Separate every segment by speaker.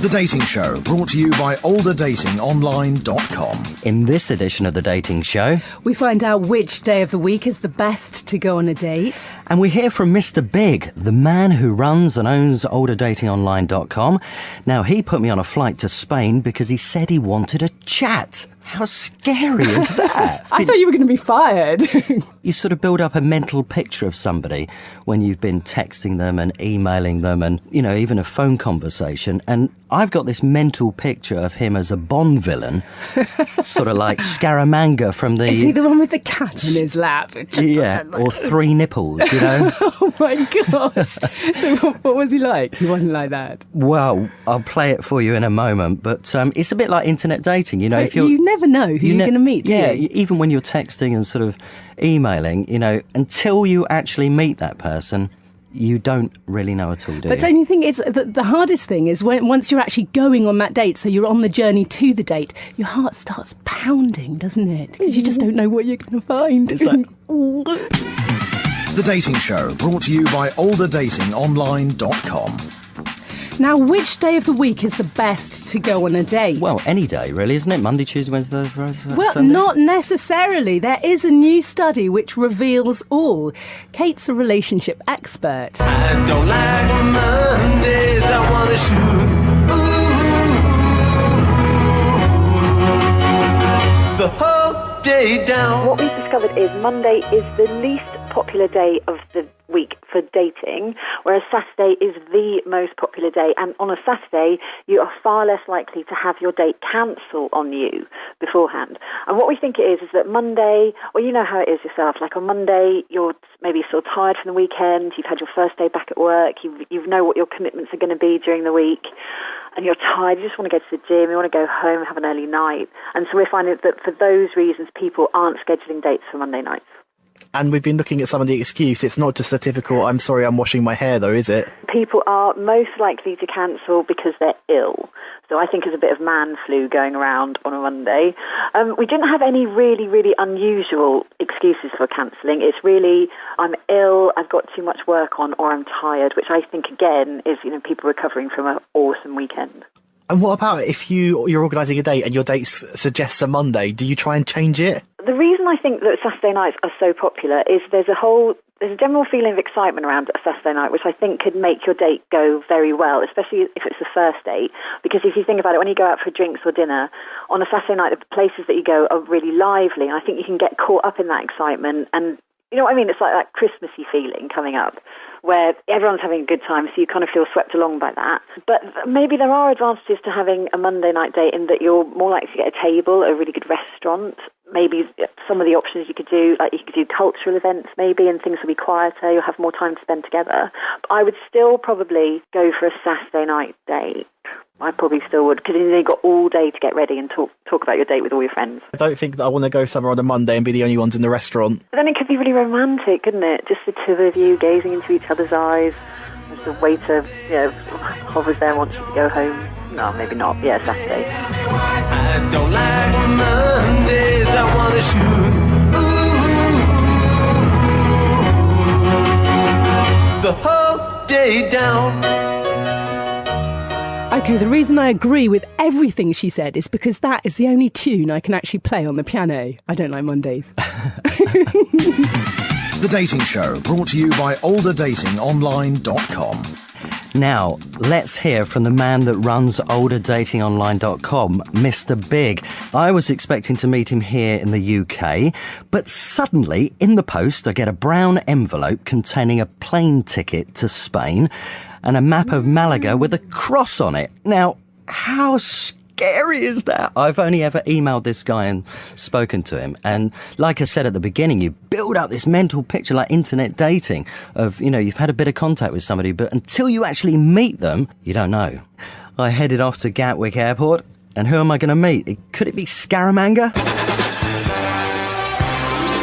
Speaker 1: The Dating Show, brought to you by olderdatingonline.com.
Speaker 2: In this edition of The Dating Show,
Speaker 3: we find out which day of the week is the best to go on a date.
Speaker 2: And we hear from Mr. Big, the man who runs and owns olderdatingonline.com. Now, he put me on a flight to Spain because he said he wanted a chat. How scary is that?
Speaker 3: I thought you were going to be fired.
Speaker 2: You sort of build up a mental picture of somebody when you've been texting them and emailing them and, you know, even a phone conversation. And I've got this mental picture of him as a Bond villain, sort of like Scaramanga from the...
Speaker 3: Is he the one with the cat in his lap?
Speaker 2: Yeah, or three nipples, you know?
Speaker 3: Oh my gosh. So what was he like? He wasn't like that.
Speaker 2: Well, I'll play it for you in a moment, but it's a bit like internet dating, you know.
Speaker 3: So
Speaker 2: if you're,
Speaker 3: you never know who you're going to meet, do
Speaker 2: yeah,
Speaker 3: you?
Speaker 2: Even when you're texting and sort of emailing, you know, until you actually meet that person, you don't really know at all, do you?
Speaker 3: But don't you think it's the hardest thing is once you're actually going on that date, so you're on the journey to the date, your heart starts pounding, doesn't it? Because you just don't know what you're going to find.
Speaker 2: It's like...
Speaker 1: The Dating Show, brought to you by olderdatingonline.com.
Speaker 3: Now, which day of the week is the best to go on a date?
Speaker 2: Well, any day, really, isn't it? Monday, Tuesday, Wednesday, Friday,
Speaker 3: Well,
Speaker 2: Sunday?
Speaker 3: not necessarily. There is a new study which reveals all. Kate's a relationship expert.
Speaker 4: I don't like Mondays, I want to shoot the whole day down.
Speaker 5: What we've discovered is Monday is the least popular day of the week for dating, whereas Saturday is the most popular day. And on a Saturday, you are far less likely to have your date cancel on you beforehand. And what we think it is that Monday, well, you know how it is yourself. Like on Monday, you're maybe sort of tired from the weekend. You've had your first day back at work. You know what your commitments are going to be during the week. And you're tired, you just want to go to the gym, you want to go home, have an early night. And so we're finding that for those reasons, people aren't scheduling dates for Monday nights.
Speaker 6: And we've been looking at some of the excuse. It's not just a typical, I'm sorry, I'm washing my hair, though, is it?
Speaker 5: People are most likely to cancel because they're ill. So I think there's a bit of man flu going around on a Monday. We didn't have any really, really unusual excuses for cancelling. It's really, I'm ill, I've got too much work on, or I'm tired, which I think, again, is, you know, people recovering from an awesome weekend.
Speaker 6: And what about if you're organising a date and your date suggests a Monday? Do you try and change it?
Speaker 5: The reason I think that Saturday nights are so popular is there's a general feeling of excitement around a Saturday night, which I think could make your date go very well, especially if it's the first date. Because if you think about it, when you go out for drinks or dinner, on a Saturday night, the places that you go are really lively, and I think you can get caught up in that excitement. And you know what I mean? It's like that Christmassy feeling coming up, where everyone's having a good time, so you kind of feel swept along by that. But maybe there are advantages to having a Monday night date in that you're more likely to get a table at a really good restaurant. Maybe some of the options you could do, like you could do cultural events maybe, and things will be quieter, you'll have more time to spend together. But I would still probably go for a Saturday night date. I probably still would, because then you've got all day to get ready and talk about your date with all your friends.
Speaker 6: I don't think that I want to go somewhere on a Monday and be the only ones in the restaurant.
Speaker 5: But then it could be really romantic, couldn't it? Just the two of you gazing into each other's eyes. As the waiter, you know, hovers there and wants you to go home. No, maybe not. Yeah, Saturday.
Speaker 4: I don't like Mondays, I want to shoot the whole day down.
Speaker 3: Okay, the reason I agree with everything she said is because that is the only tune I can actually play on the piano. I don't like Mondays.
Speaker 1: The Dating Show, brought to you by olderdatingonline.com.
Speaker 2: Now, let's hear from the man that runs olderdatingonline.com, Mr. Big. I was expecting to meet him here in the UK, but suddenly, in the post, I get a brown envelope containing a plane ticket to Spain and a map of Malaga with a cross on it. Now, how scary is that? I've only ever emailed this guy and spoken to him. And like I said at the beginning, you build up this mental picture like internet dating of, you know, you've had a bit of contact with somebody, but until you actually meet them, you don't know. I headed off to Gatwick Airport, and who am I going to meet? Could it be Scaramanga?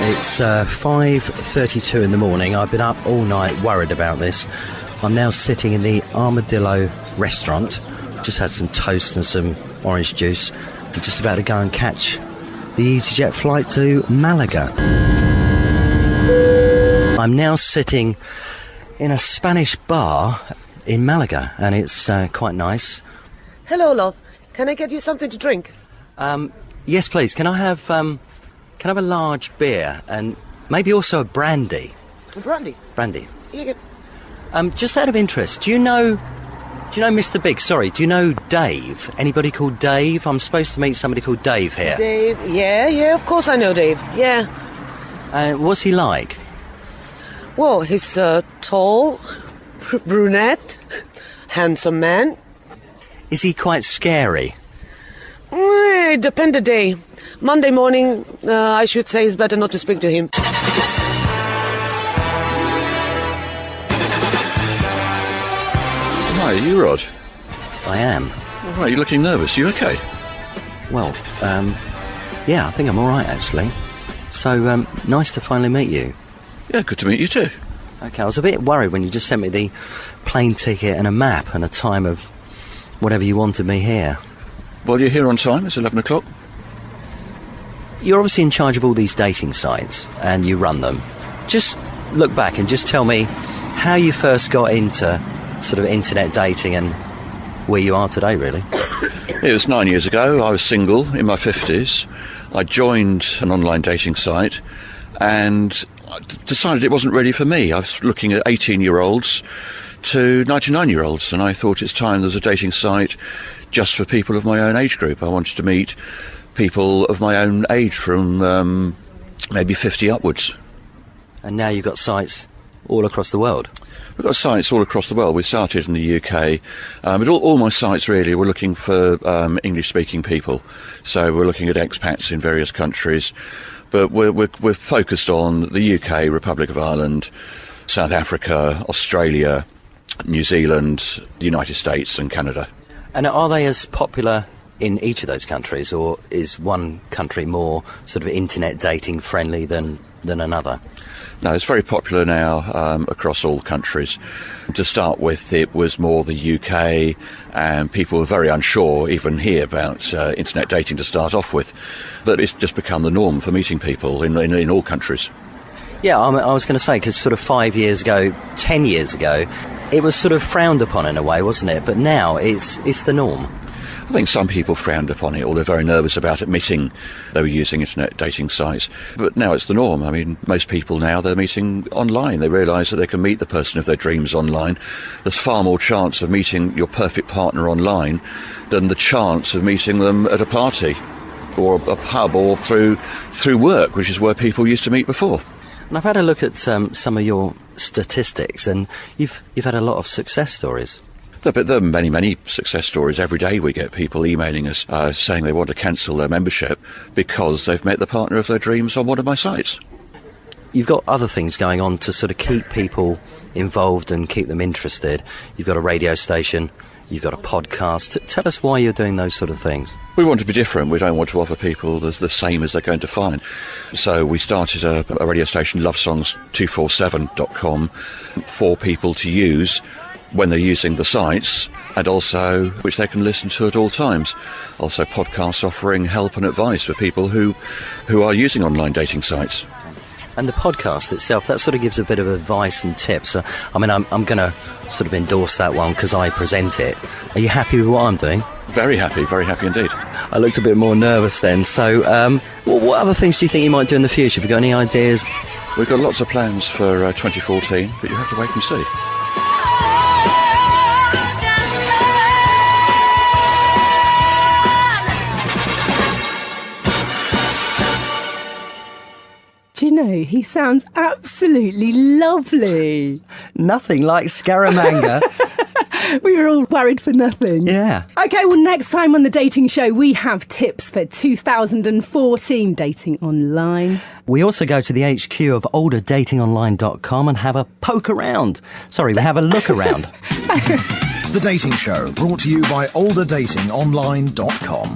Speaker 2: It's 5:32 in the morning. I've been up all night worried about this. I'm now sitting in the Armadillo restaurant. Just had some toast and some orange juice. I'm just about to go and catch the EasyJet flight to Malaga. I'm now sitting in a Spanish bar in Malaga, and it's quite nice.
Speaker 7: Hello, love. Can I get you something to drink?
Speaker 2: Yes, please. Can I have a large beer and maybe also a brandy?
Speaker 7: Brandy?
Speaker 2: Brandy.
Speaker 7: You get...
Speaker 2: Just out of interest, do you know Mr. Big? Sorry, do you know Dave? Anybody called Dave? I'm supposed to meet somebody called Dave here.
Speaker 7: Dave? Yeah, of course I know Dave. Yeah.
Speaker 2: What's he like?
Speaker 7: Well, he's tall, brunette, handsome man.
Speaker 2: Is he quite scary?
Speaker 7: It depends the day. Monday morning, I should say it's better not to speak to him.
Speaker 8: Hi, are you Rod?
Speaker 2: I am.
Speaker 8: All right, you're looking nervous. You okay?
Speaker 2: Well, yeah, I think I'm all right, actually. So, nice to finally meet you.
Speaker 8: Yeah, good to meet you too.
Speaker 2: Okay, I was a bit worried when you just sent me the plane ticket and a map and a time of whatever you wanted me here.
Speaker 8: Well, you're here on time. It's 11 o'clock.
Speaker 2: You're obviously in charge of all these dating sites, and you run them. Just look back and just tell me how you first got into sort of internet dating and where you are today, really.
Speaker 8: It was 9 years ago. I was single, in my 50s. I joined an online dating site and I decided it wasn't ready for me. I was looking at 18-year-olds to 99-year-olds, and I thought it's time there was a dating site just for people of my own age group. I wanted to meet people of my own age from maybe 50 upwards.
Speaker 2: And now you've got sites all across the world.
Speaker 8: We've got sites all across the world. We started in the UK, but all my sites really were looking for English-speaking people. So we're looking at expats in various countries, but we're focused on the UK, Republic of Ireland, South Africa, Australia, New Zealand, the United States and Canada.
Speaker 2: And are they as popular in each of those countries, or is one country more sort of internet dating friendly than another?
Speaker 8: No, it's very popular now across all countries. To start with, it was more the UK, and people were very unsure, even here, about internet dating to start off with. But it's just become the norm for meeting people in all countries.
Speaker 2: Yeah, I was going to say, because sort of 5 years ago, 10 years ago, it was sort of frowned upon in a way, wasn't it? But now it's the norm.
Speaker 8: I think some people frowned upon it, or they're very nervous about admitting they were using internet dating sites. But now it's the norm. I mean, most people now, they're meeting online. They realise that they can meet the person of their dreams online. There's far more chance of meeting your perfect partner online than the chance of meeting them at a party or a pub or through work, which is where people used to meet before.
Speaker 2: And I've had a look at some of your statistics, and you've had a lot of success stories.
Speaker 8: But there are many, many success stories. Every day we get people emailing us saying they want to cancel their membership because they've met the partner of their dreams on one of my sites.
Speaker 2: You've got other things going on to sort of keep people involved and keep them interested. You've got a radio station, you've got a podcast. Tell us why you're doing those sort of things.
Speaker 8: We want to be different. We don't want to offer people the same as they're going to find. So we started a radio station, lovesongs247.com, for people to use when they're using the sites, and also which they can listen to at all times. Also podcasts offering help and advice for people who are using online dating sites.
Speaker 2: And the podcast itself, that sort of gives a bit of advice and tips. I mean, I'm going to sort of endorse that one because I present it. Are you happy with what I'm doing?
Speaker 8: Very happy indeed.
Speaker 2: I looked a bit more nervous then. So what other things do you think you might do in the future? Have you got any ideas?
Speaker 8: We've got lots of plans for 2014, but you have to wait and see.
Speaker 3: Do you know, he sounds absolutely lovely.
Speaker 2: Nothing like Scaramanga.
Speaker 3: We were all worried for nothing.
Speaker 2: Yeah.
Speaker 3: OK, well, next time on The Dating Show, we have tips for 2014 dating online.
Speaker 2: We also go to the HQ of olderdatingonline.com and have a poke around. Sorry, we have a look around.
Speaker 1: The Dating Show, brought to you by olderdatingonline.com.